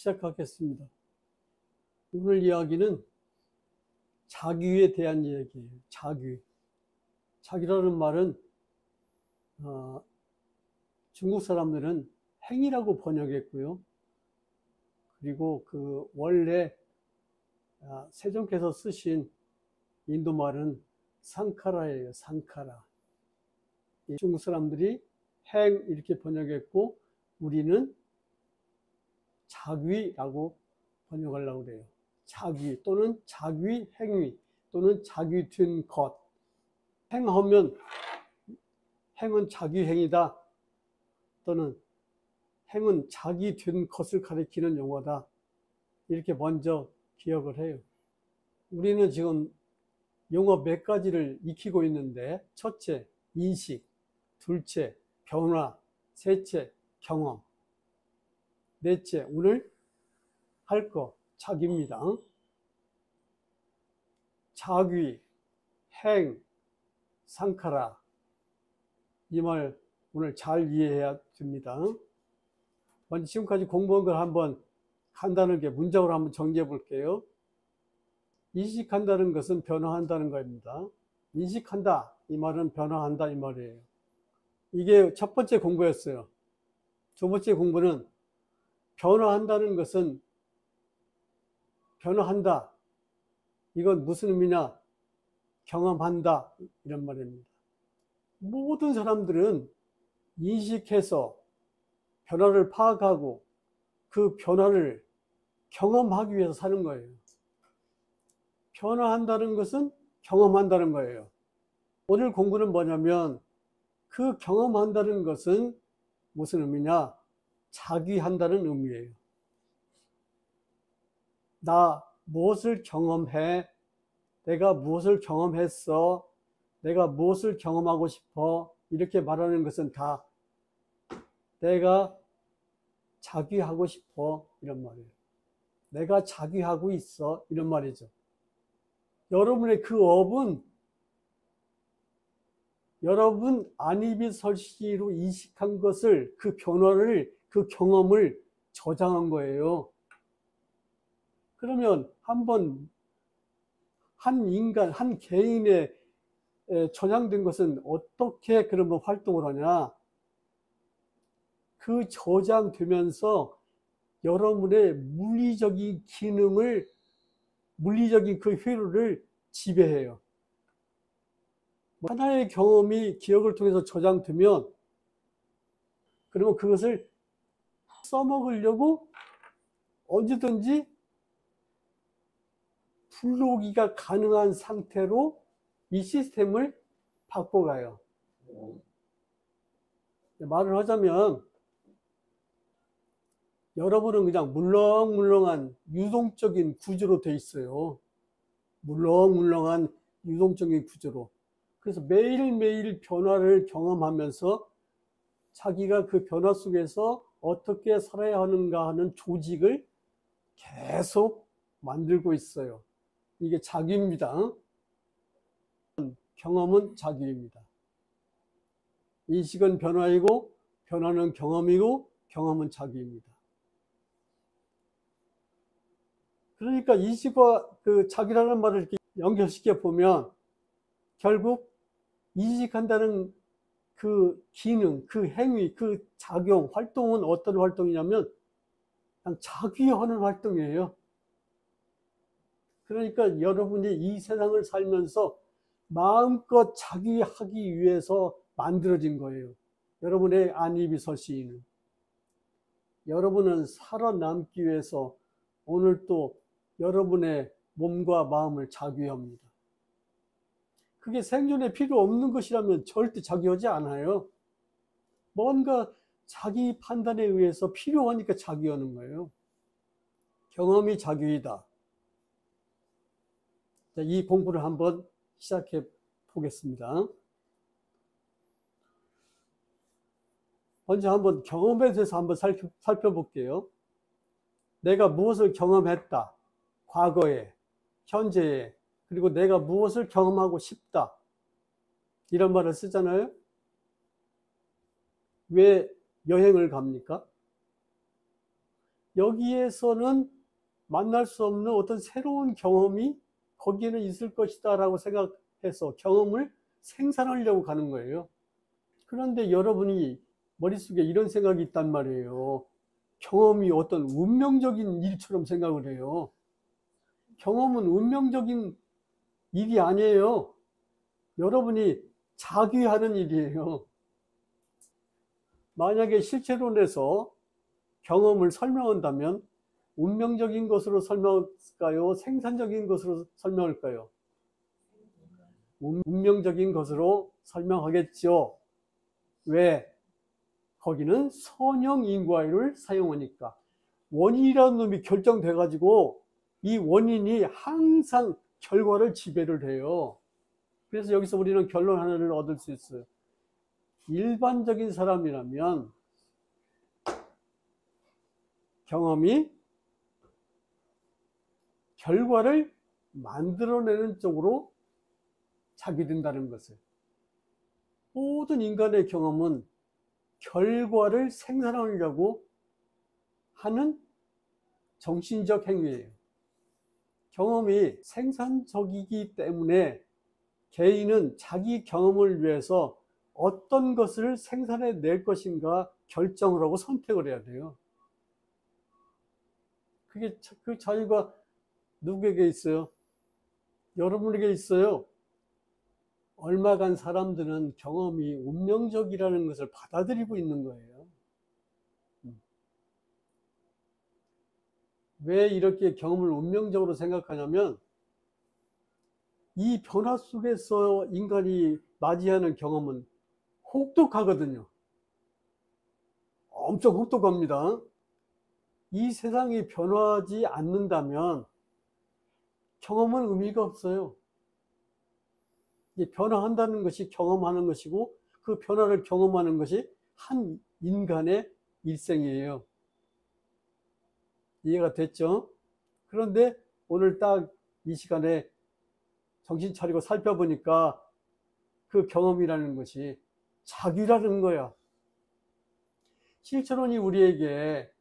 시작하겠습니다. 오늘 이야기는 자귀에 대한 이야기예요. 자귀. 자귀라는 말은 중국 사람들은 행이라고 번역했고요. 그리고 그 원래 세종께서 쓰신 인도 말은 상카라예요. 상카라. 중국 사람들이 행 이렇게 번역했고 우리는 자귀라고 번역하려고 그래요. 자귀 또는 자귀 행위 또는 자귀 된 것. 행하면 행은 자귀 행위다 또는 행은 자기 된 것을 가리키는 용어다. 이렇게 먼저 기억을 해요. 우리는 지금 용어 몇 가지를 익히고 있는데 첫째, 인식, 둘째, 변화, 셋째, 경험, 넷째, 오늘 할 거, 자귀입니다. 자귀, 행, 상카라. 이 말 오늘 잘 이해해야 됩니다. 먼저 지금까지 공부한 걸 한번 간단하게 문장으로 한번 정리해 볼게요. 인식한다는 것은 변화한다는 것입니다. 인식한다, 이 말은 변화한다 이 말이에요. 이게 첫 번째 공부였어요. 두 번째 공부는 변화한다는 것은 변화한다. 이건 무슨 의미냐? 경험한다 이런 말입니다. 모든 사람들은 인식해서 변화를 파악하고 그 변화를 경험하기 위해서 사는 거예요. 변화한다는 것은 경험한다는 거예요. 오늘 공부는 뭐냐면 그 경험한다는 것은 무슨 의미냐? 자귀한다는 의미예요. 나 무엇을 경험해? 내가 무엇을 경험했어? 내가 무엇을 경험하고 싶어? 이렇게 말하는 것은 다 내가 자귀하고 싶어 이런 말이에요. 내가 자귀하고 있어 이런 말이죠. 여러분의 그 업은 여러분 안이비설시로 인식한 것을 그 변화를 그 경험을 저장한 거예요. 그러면 한번 한 인간 한 개인의 저장된 것은 어떻게 그러면 활동을 하냐? 그 저장되면서 여러분의 물리적인 기능을 물리적인 그 회로를 지배해요. 하나의 경험이 기억을 통해서 저장되면 그러면 그것을 써먹으려고 언제든지 불러오기가 가능한 상태로 이 시스템을 바꿔가요. 말을 하자면 여러분은 그냥 물렁물렁한 유동적인 구조로 돼 있어요. 물렁물렁한 유동적인 구조로. 그래서 매일매일 변화를 경험하면서 자기가 그 변화 속에서 어떻게 살아야 하는가 하는 조직을 계속 만들고 있어요. 이게 자귀입니다. 경험은 자귀입니다. 인식은 변화이고 변화는 경험이고 경험은 자귀입니다. 그러니까 인식과 그 자귀라는 말을 이렇게 연결시켜 보면 결국 인식한다는 그 기능, 그 행위, 그 작용, 활동은 어떤 활동이냐면 그냥 자귀하는 활동이에요. 그러니까 여러분이 이 세상을 살면서 마음껏 자귀하기 위해서 만들어진 거예요. 여러분의 안이비설시인은. 여러분은 살아남기 위해서 오늘 또 여러분의 몸과 마음을 자귀합니다. 그게 생존에 필요 없는 것이라면 절대 자귀하지 않아요. 뭔가 자기 판단에 의해서 필요하니까 자귀하는 거예요. 경험이 자귀이다. 자, 이 공부를 한번 시작해 보겠습니다. 먼저 한번 경험에 대해서 한번 살펴볼게요. 내가 무엇을 경험했다. 과거에, 현재에, 그리고 내가 무엇을 경험하고 싶다. 이런 말을 쓰잖아요. 왜 여행을 갑니까? 여기에서는 만날 수 없는 어떤 새로운 경험이 거기에는 있을 것이다 라고 생각해서 경험을 생산하려고 가는 거예요. 그런데 여러분이 머릿속에 이런 생각이 있단 말이에요. 경험이 어떤 운명적인 일처럼 생각을 해요. 경험은 운명적인 일이 아니에요. 여러분이 자기하는 일이에요. 만약에 실체론에서 경험을 설명한다면 운명적인 것으로 설명할까요? 생산적인 것으로 설명할까요? 운명적인 것으로 설명하겠죠. 왜? 거기는 선형 인과율을 사용하니까. 원인이라는 놈이 결정돼 가지고 이 원인이 항상 결과를 지배를 해요. 그래서 여기서 우리는 결론 하나를 얻을 수 있어요. 일반적인 사람이라면 경험이 결과를 만들어내는 쪽으로 작용된다는 것을. 모든 인간의 경험은 결과를 생산하려고 하는 정신적 행위예요. 경험이 생산적이기 때문에 개인은 자기 경험을 위해서 어떤 것을 생산해 낼 것인가 결정을 하고 선택을 해야 돼요. 그게 그 자유가 누구에게 있어요? 여러분에게 있어요. 얼마간 사람들은 경험이 운명적이라는 것을 받아들이고 있는 거예요. 왜 이렇게 경험을 운명적으로 생각하냐면 이 변화 속에서 인간이 맞이하는 경험은 혹독하거든요. 엄청 혹독합니다. 이 세상이 변화하지 않는다면 경험은 의미가 없어요. 변화한다는 것이 경험하는 것이고 그 변화를 경험하는 것이 한 인간의 일생이에요. 이해가 됐죠? 그런데 오늘 딱 이 시간에 정신 차리고 살펴보니까 그 경험이라는 것이 자기라는 거야. 실체론이 우리에게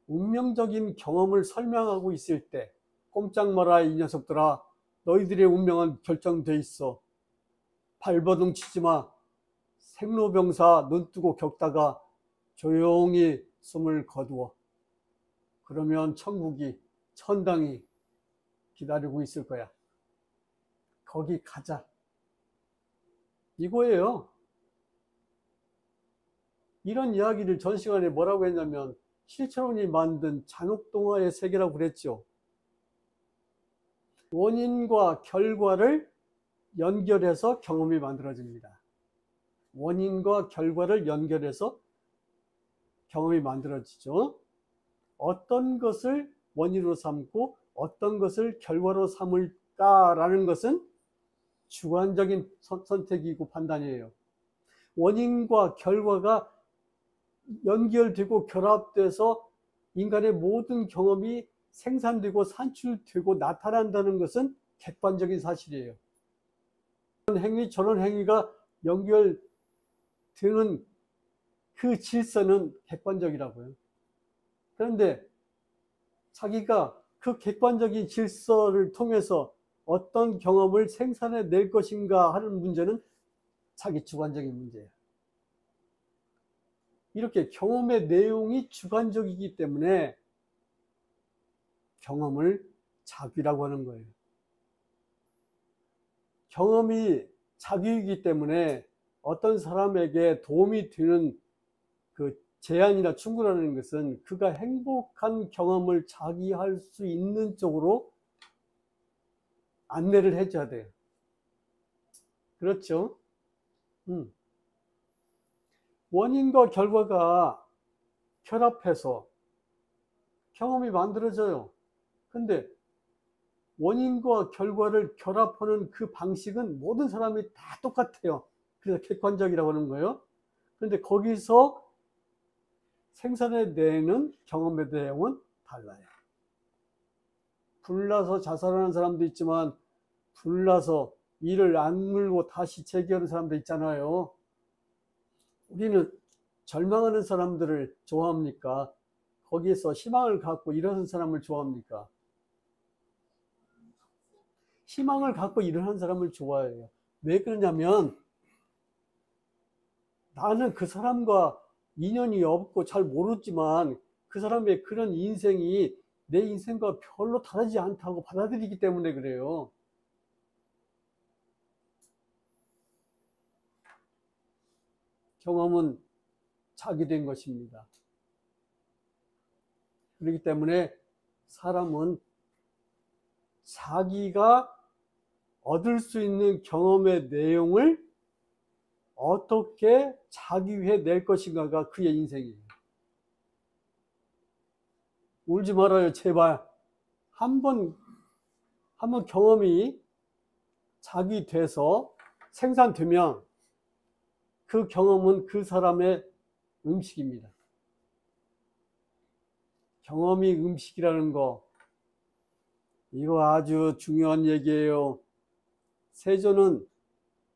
운명적인 경험을 설명하고 있을 때 꼼짝 마라 이 녀석들아, 너희들의 운명은 결정돼 있어. 발버둥 치지 마. 생로병사 눈 뜨고 겪다가 조용히 숨을 거두어. 그러면 천국이, 천당이 기다리고 있을 거야. 거기 가자. 이거예요. 이런 이야기를 전 시간에 뭐라고 했냐면 실체론이 만든 잔혹동화의 세계라고 그랬죠. 원인과 결과를 연결해서 경험이 만들어집니다. 원인과 결과를 연결해서 경험이 만들어지죠. 어떤 것을 원인으로 삼고 어떤 것을 결과로 삼을까라는 것은 주관적인 선택이고 판단이에요. 원인과 결과가 연결되고 결합돼서 인간의 모든 경험이 생산되고 산출되고 나타난다는 것은 객관적인 사실이에요. 저런 행위가 연결되는 그 질서는 객관적이라고요. 그런데 자기가 그 객관적인 질서를 통해서 어떤 경험을 생산해 낼 것인가 하는 문제는 자기 주관적인 문제예요. 이렇게 경험의 내용이 주관적이기 때문에 경험을 자기라고 하는 거예요. 경험이 자기이기 때문에 어떤 사람에게 도움이 되는 그 제안이나 충고라는 것은 그가 행복한 경험을 자기할 수 있는 쪽으로 안내를 해줘야 돼요. 그렇죠? 원인과 결과가 결합해서 경험이 만들어져요. 근데 원인과 결과를 결합하는 그 방식은 모든 사람이 다 똑같아요. 그래서 객관적이라고 하는 거예요. 그런데 거기서 생산해내는 경험의 내용은 달라요. 불나서 자살하는 사람도 있지만 불나서 이를 악물고 다시 재기하는 사람도 있잖아요. 우리는 절망하는 사람들을 좋아합니까? 거기에서 희망을 갖고 일어선 사람을 좋아합니까? 희망을 갖고 일어난 사람을 좋아해요. 왜 그러냐면 나는 그 사람과 인연이 없고 잘 모르지만 그 사람의 그런 인생이 내 인생과 별로 다르지 않다고 받아들이기 때문에 그래요. 경험은 자기된 것입니다. 그렇기 때문에 사람은 자기가 얻을 수 있는 경험의 내용을 어떻게 자기 위해 낼 것인가가 그의 인생이에요. 울지 말아요, 제발. 한번 경험이 자기 돼서 생산되면 그 경험은 그 사람의 음식입니다. 경험이 음식이라는 거, 이거 아주 중요한 얘기예요. 세조는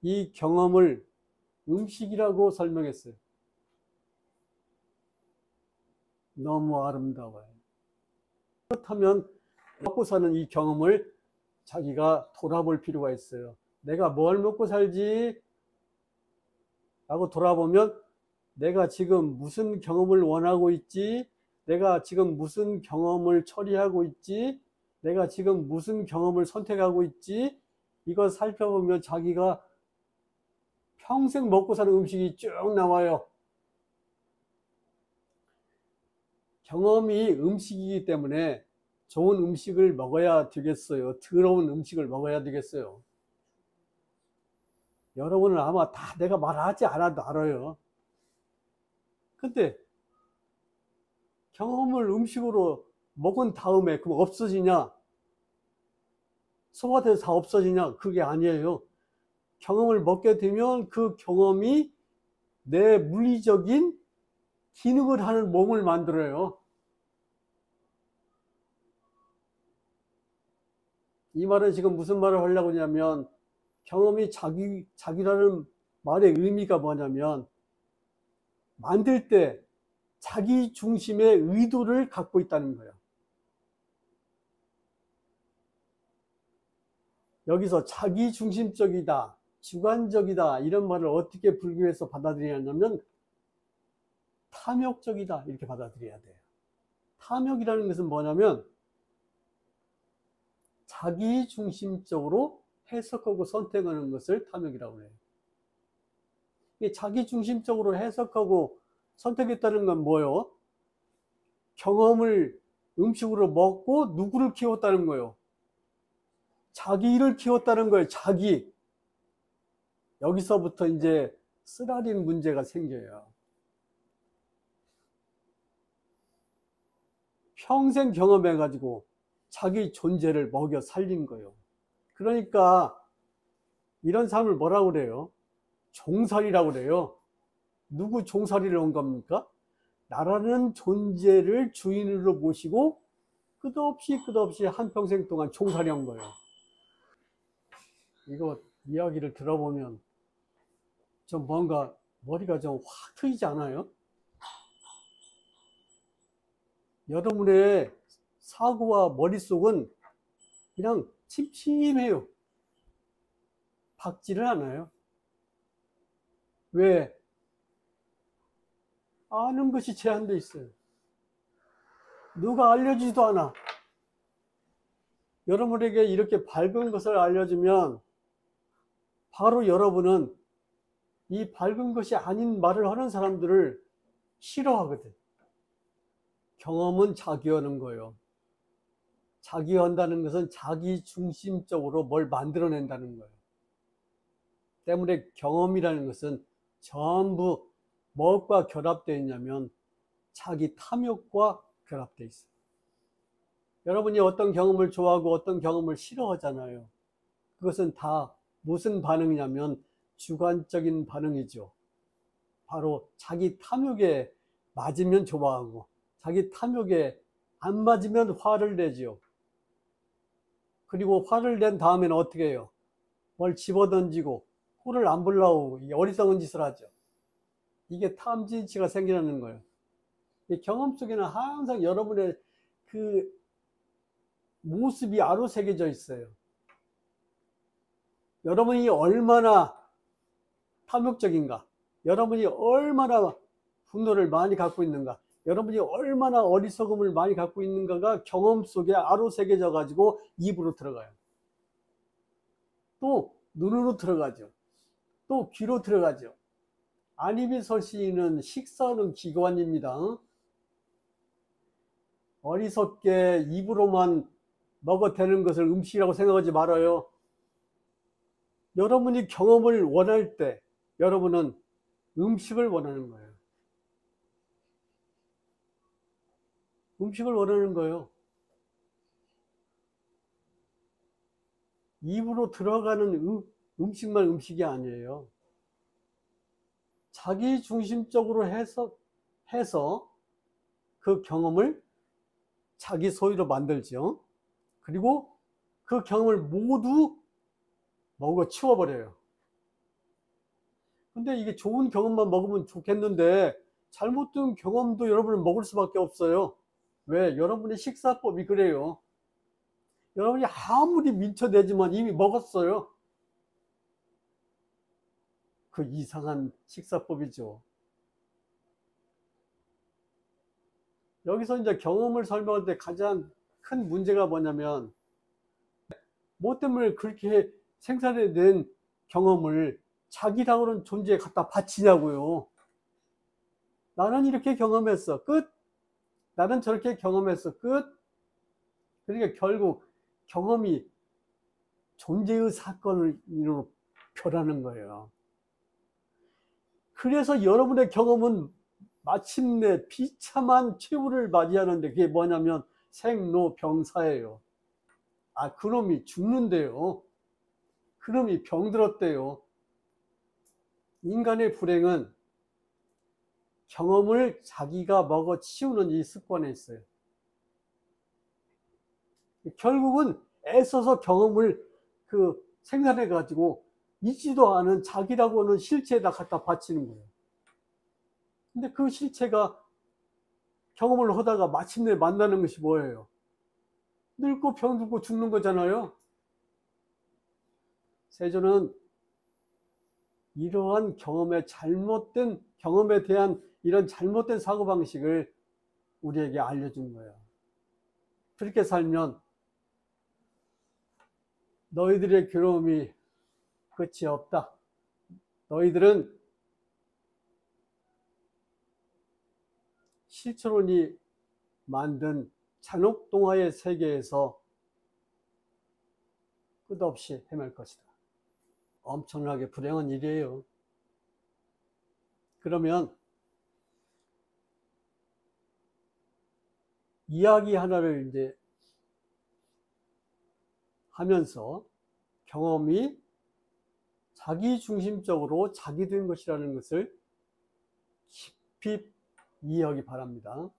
이 경험을 음식이라고 설명했어요. 너무 아름다워요. 그렇다면 먹고 사는 이 경험을 자기가 돌아볼 필요가 있어요. 내가 뭘 먹고 살지? 라고 돌아보면 내가 지금 무슨 경험을 원하고 있지? 내가 지금 무슨 경험을 처리하고 있지? 내가 지금 무슨 경험을 선택하고 있지? 이거 살펴보면 자기가 평생 먹고 사는 음식이 쭉 나와요. 경험이 음식이기 때문에 좋은 음식을 먹어야 되겠어요? 더러운 음식을 먹어야 되겠어요? 여러분은 아마 다 내가 말하지 않아도 알아요. 근데 경험을 음식으로 먹은 다음에 그럼 없어지냐? 소화돼서 다 없어지냐? 그게 아니에요. 경험을 먹게 되면 그 경험이 내 물리적인 기능을 하는 몸을 만들어요. 이 말은 지금 무슨 말을 하려고 하냐면 경험이 자기라는 말의 의미가 뭐냐면 만들 때 자기 중심의 의도를 갖고 있다는 거예요. 여기서 자기 중심적이다, 주관적이다 이런 말을 어떻게 불교에서 받아들이냐면 탐욕적이다 이렇게 받아들여야 돼요. 탐욕이라는 것은 뭐냐면 자기 중심적으로 해석하고 선택하는 것을 탐욕이라고 해요. 자기 중심적으로 해석하고 선택했다는 건 뭐예요? 경험을 음식으로 먹고 누구를 키웠다는 거예요? 자기를 키웠다는 거예요. 자기. 여기서부터 이제 쓰라린 문제가 생겨요. 평생 경험해가지고 자기 존재를 먹여 살린 거예요. 그러니까 이런 사람을 뭐라고 그래요? 종살이라고 그래요. 누구 종살이를 한 겁니까? 나라는 존재를 주인으로 모시고 끝없이 한평생 동안 종살이 한 거예요. 이거 이야기를 들어보면 좀 뭔가 머리가 좀 확 트이지 않아요? 여러분의 사고와 머릿속은 그냥 침침해요. 박지를 않아요. 왜? 아는 것이 제한되어 있어요. 누가 알려주지도 않아. 여러분에게 이렇게 밝은 것을 알려주면 바로 여러분은 이 밝은 것이 아닌 말을 하는 사람들을 싫어하거든. 경험은 자기하는 거예요. 자기한다는 것은 자기 중심적으로 뭘 만들어낸다는 거예요. 때문에 경험이라는 것은 전부 무엇과 결합되어 있냐면 자기 탐욕과 결합되어 있어요. 여러분이 어떤 경험을 좋아하고 어떤 경험을 싫어하잖아요. 그것은 다 무슨 반응이냐면 주관적인 반응이죠. 바로 자기 탐욕에 맞으면 좋아하고 자기 탐욕에 안 맞으면 화를 내죠. 그리고 화를 낸 다음에는 어떻게 해요? 뭘 집어던지고 코를 안 불라오고 어리석은 짓을 하죠. 이게 탐진치가 생기는 거예요. 이 경험 속에는 항상 여러분의 그 모습이 아로새겨져 있어요. 여러분이 얼마나 탐욕적인가, 여러분이 얼마나 분노를 많이 갖고 있는가, 여러분이 얼마나 어리석음을 많이 갖고 있는가가 경험 속에 아로새겨져 가지고 입으로 들어가요. 또 눈으로 들어가죠. 또 귀로 들어가죠. 안입이 설시는 식사하는 기관입니다. 어리석게 입으로만 먹어대는 것을 음식이라고 생각하지 말아요. 여러분이 경험을 원할 때 여러분은 음식을 원하는 거예요. 음식을 원하는 거예요. 입으로 들어가는 음식만 음식이 아니에요. 자기 중심적으로 해서 그 경험을 자기 소유로 만들죠. 그리고 그 경험을 모두 먹어 치워버려요. 근데 이게 좋은 경험만 먹으면 좋겠는데 잘못된 경험도 여러분은 먹을 수밖에 없어요. 왜? 여러분의 식사법이 그래요. 여러분이 아무리 민초내지만 이미 먹었어요. 그 이상한 식사법이죠. 여기서 이제 경험을 설명할 때 가장 큰 문제가 뭐냐면 뭐 때문에 그렇게 생산해낸 경험을 자기라고는 존재에 갖다 바치냐고요. 나는 이렇게 경험했어. 끝. 나는 저렇게 경험했어. 끝. 그러니까 결국 경험이 존재의 사건으로 표현하는 거예요. 그래서 여러분의 경험은 마침내 비참한 최후를 맞이하는데 그게 뭐냐면 생로병사예요. 아, 그놈이 죽는데요. 그놈이 병들었대요. 인간의 불행은 경험을 자기가 먹어 치우는 이 습관에 있어요. 결국은 애써서 경험을 생산해 가지고 있지도 않은 자기라고 하는 실체에다 갖다 바치는 거예요. 근데 그 실체가 경험을 하다가 마침내 만나는 것이 뭐예요? 늙고 병들고 죽는 거잖아요. 세조는 이러한 경험에 대한 이런 잘못된 사고방식을 우리에게 알려준 거예요. 그렇게 살면 너희들의 괴로움이 끝이 없다. 너희들은 실천론이 만든 잔혹동화의 세계에서 끝없이 헤맬 것이다. 엄청나게 불행한 일이에요. 그러면 이야기 하나를 이제 하면서 경험이 자기 중심적으로 자기된 것이라는 것을 깊이 이해하기 바랍니다.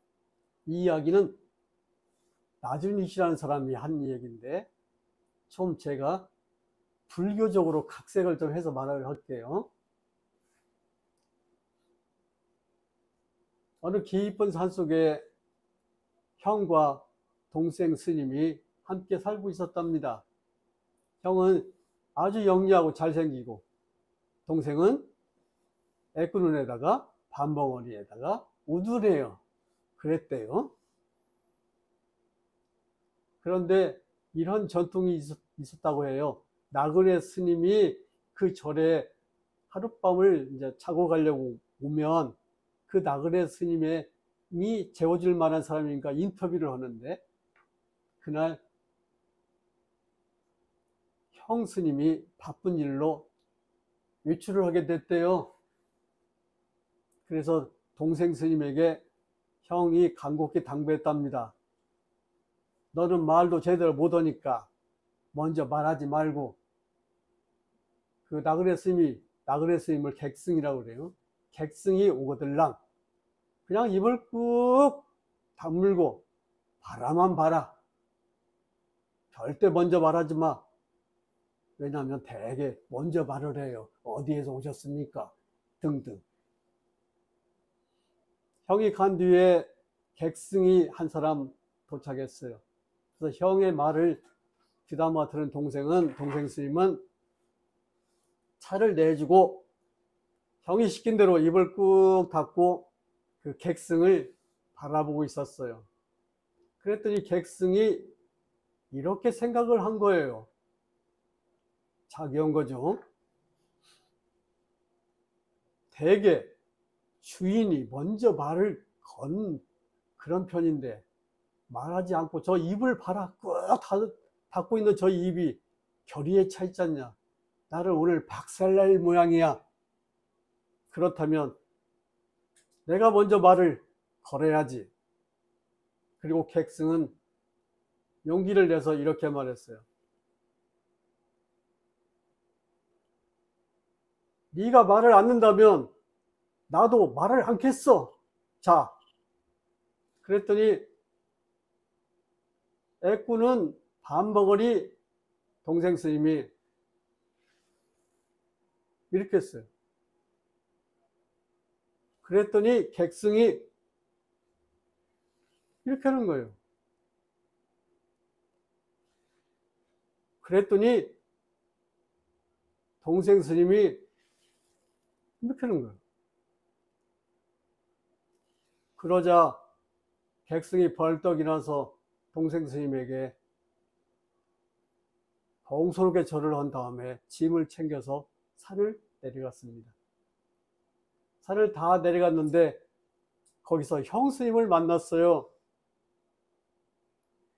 이 이야기는 나준익이라는 사람이 한 얘기인데 좀 제가 불교적으로 각색을 좀 해서 말을 할게요. 어느 깊은 산속에 형과 동생 스님이 함께 살고 있었답니다. 형은 아주 영리하고 잘생기고 동생은 애꾸눈에다가 반벙어리에다가 우둔해요. 그랬대요. 그런데 이런 전통이 있었다고 해요. 나그네 스님이 그 절에 하룻밤을 이제 자고 가려고 오면 그 나그네 스님이 재워줄 만한 사람이니까 인터뷰를 하는데 그날 형 스님이 바쁜 일로 외출을 하게 됐대요. 그래서 동생 스님에게 형이 간곡히 당부했답니다. 너는 말도 제대로 못하니까 먼저 말하지 말고 그 나그네 스님을 객승이라고 그래요. 객승이 오거들랑 그냥 입을 꾹 다물고 바라만 봐라. 절대 먼저 말하지 마. 왜냐하면 대개 먼저 말을 해요. 어디에서 오셨습니까? 등등. 형이 간 뒤에 객승이 한 사람 도착했어요. 그래서 형의 말을 귀담아 들은 동생 스님은 차를 내주고 형이 시킨 대로 입을 꾹 닫고 그 객승을 바라보고 있었어요. 그랬더니 객승이 이렇게 생각을 한 거예요. 자기 온 거죠. 대개 주인이 먼저 말을 건 그런 편인데 말하지 않고 저 입을 봐라, 꾹 닫고 있는 저 입이 결의에 차 있지 않냐. 나를 오늘 박살낼 모양이야. 그렇다면 내가 먼저 말을 걸어야지. 그리고 객승은 용기를 내서 이렇게 말했어요. 네가 말을 않는다면 나도 말을 않겠어. 자, 그랬더니 애꾸는 반버거리 동생 스님이 이렇게 했어요. 그랬더니 객승이 이렇게 하는 거예요. 그랬더니 동생 스님이 이렇게 하는 거예요. 그러자 객승이 벌떡 일어나서 동생 스님에게 공손하게 절을 한 다음에 짐을 챙겨서 산을 내려갔습니다. 산을 다 내려갔는데 거기서 형 스님을 만났어요.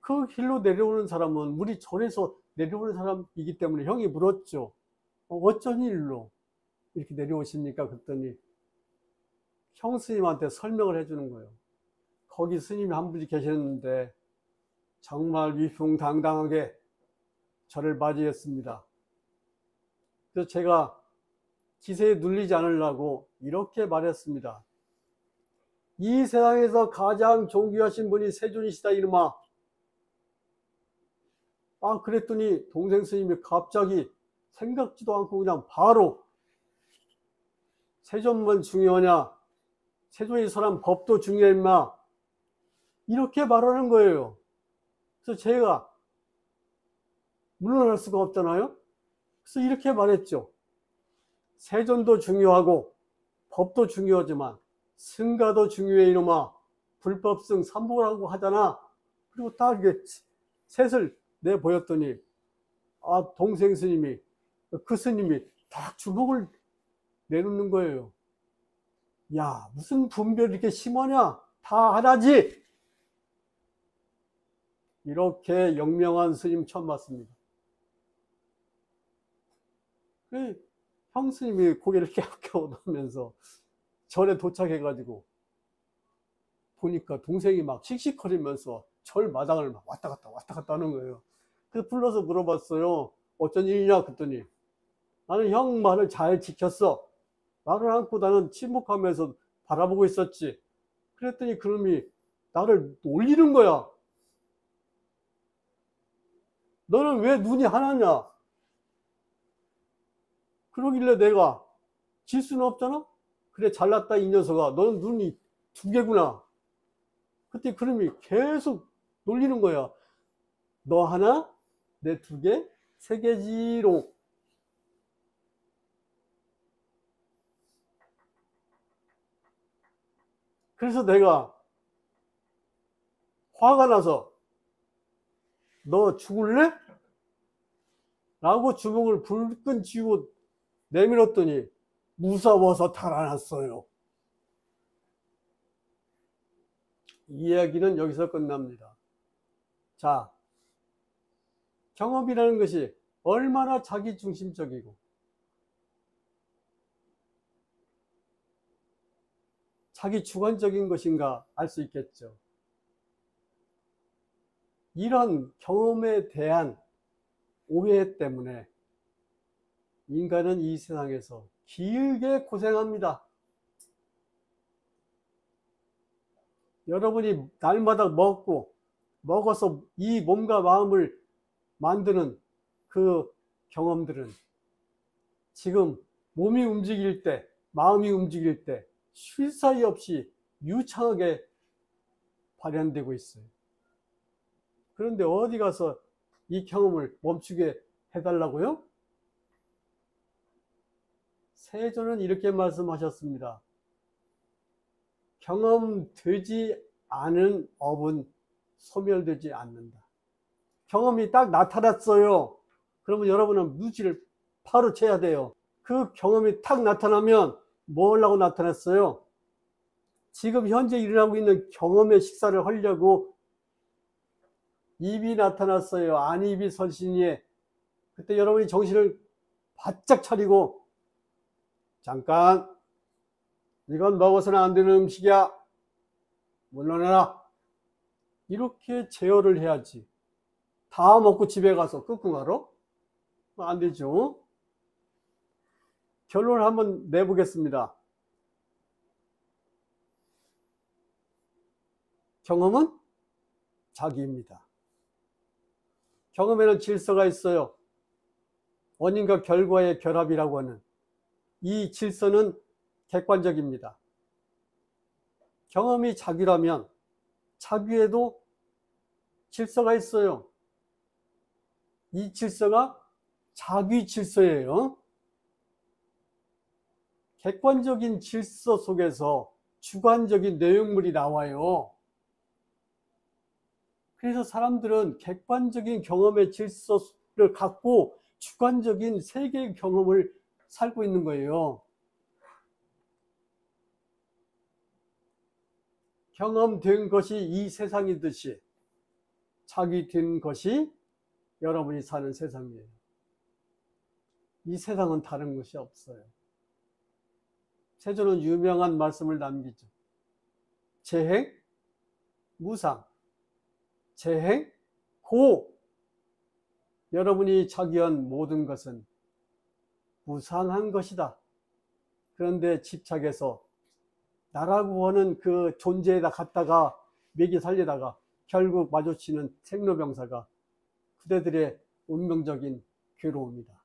그 길로 내려오는 사람은 우리 절에서 내려오는 사람이기 때문에 형이 물었죠. 어쩐 일로 이렇게 내려오십니까? 그랬더니 형 스님한테 설명을 해주는 거예요. 거기 스님이 한 분이 계셨는데 정말 위풍당당하게 저를 맞이했습니다. 그래서 제가 기세에 눌리지 않으려고 이렇게 말했습니다. 이 세상에서 가장 존귀하신 분이 세존이시다 이놈아. 그랬더니 동생 스님이 갑자기 생각지도 않고 그냥 바로 세존만 중요하냐, 세존이 설한 법도 중요해 임마, 이렇게 말하는 거예요. 그래서 제가 물러날 수가 없잖아요. 그래서 이렇게 말했죠. 세존도 중요하고 법도 중요하지만 승가도 중요해 이놈아. 불법승 삼보라고 하잖아. 그리고 딱 이렇게 셋을 내보였더니 동생 스님이, 그 스님이 딱 주먹을 내놓는 거예요. 야, 무슨 분별이 이렇게 심하냐? 다 하나지. 이렇게 영명한 스님 처음 봤습니다. 형 스님이 고개를 껴오면서 절에 도착해가지고 보니까 동생이 막 씩씩거리면서 절 마당을 막 왔다 갔다 하는 거예요. 그래서 불러서 물어봤어요. 어쩐 일이냐? 그랬더니 나는 형 말을 잘 지켰어. 말을 않고 나는 침묵하면서 바라보고 있었지. 그랬더니 그놈이 나를 놀리는 거야. 너는 왜 눈이 하나냐? 그러길래 내가 질 수는 없잖아? 그래, 잘났다 이 녀석아. 너는 눈이 두 개구나. 그때 그놈이 계속 놀리는 거야. 너 하나, 내 두 개, 세 개지롱. 그래서 내가 화가 나서 너 죽을래? 라고 주먹을 불끈 쥐고 내밀었더니 무서워서 달아났어요. 이야기는 여기서 끝납니다. 자, 경험이라는 것이 얼마나 자기중심적이고 자기 주관적인 것인가 알 수 있겠죠. 이런 경험에 대한 오해 때문에 인간은 이 세상에서 길게 고생합니다. 여러분이 날마다 먹어서 이 몸과 마음을 만드는 그 경험들은 지금 몸이 움직일 때, 마음이 움직일 때 쉴 사이 없이 유창하게 발현되고 있어요. 그런데 어디 가서 이 경험을 멈추게 해달라고요? 세존은 이렇게 말씀하셨습니다. 경험되지 않은 업은 소멸되지 않는다. 경험이 딱 나타났어요. 그러면 여러분은 무지를 바로 쳐야 돼요. 그 경험이 딱 나타나면 뭘 하고 나타났어요? 지금 현재 일어나고 있는 경험의 식사를 하려고 입이 나타났어요. 안입이 설신이에. 그때 여러분이 정신을 바짝 차리고 잠깐, 이건 먹어서는 안 되는 음식이야. 물러나라. 이렇게 제어를 해야지. 다 먹고 집에 가서 끙끙하러? 안 되죠. 결론을 한번 내보겠습니다. 경험은 자기입니다. 경험에는 질서가 있어요. 원인과 결과의 결합이라고 하는 이 질서는 객관적입니다. 경험이 자기라면 자기에도 질서가 있어요. 이 질서가 자기 질서예요. 객관적인 질서 속에서 주관적인 내용물이 나와요. 그래서 사람들은 객관적인 경험의 질서를 갖고 주관적인 세계의 경험을 살고 있는 거예요. 경험된 것이 이 세상이듯이 자기 된 것이 여러분이 사는 세상이에요. 이 세상은 다른 것이 없어요. 세존은 유명한 말씀을 남기죠. 재행, 무상, 재행, 고. 여러분이 자기한 모든 것은 무상한 것이다. 그런데 집착해서 나라고 하는 그 존재에다 갖다가 매기 살리다가 결국 마주치는 생로병사가 그대들의 운명적인 괴로움이다.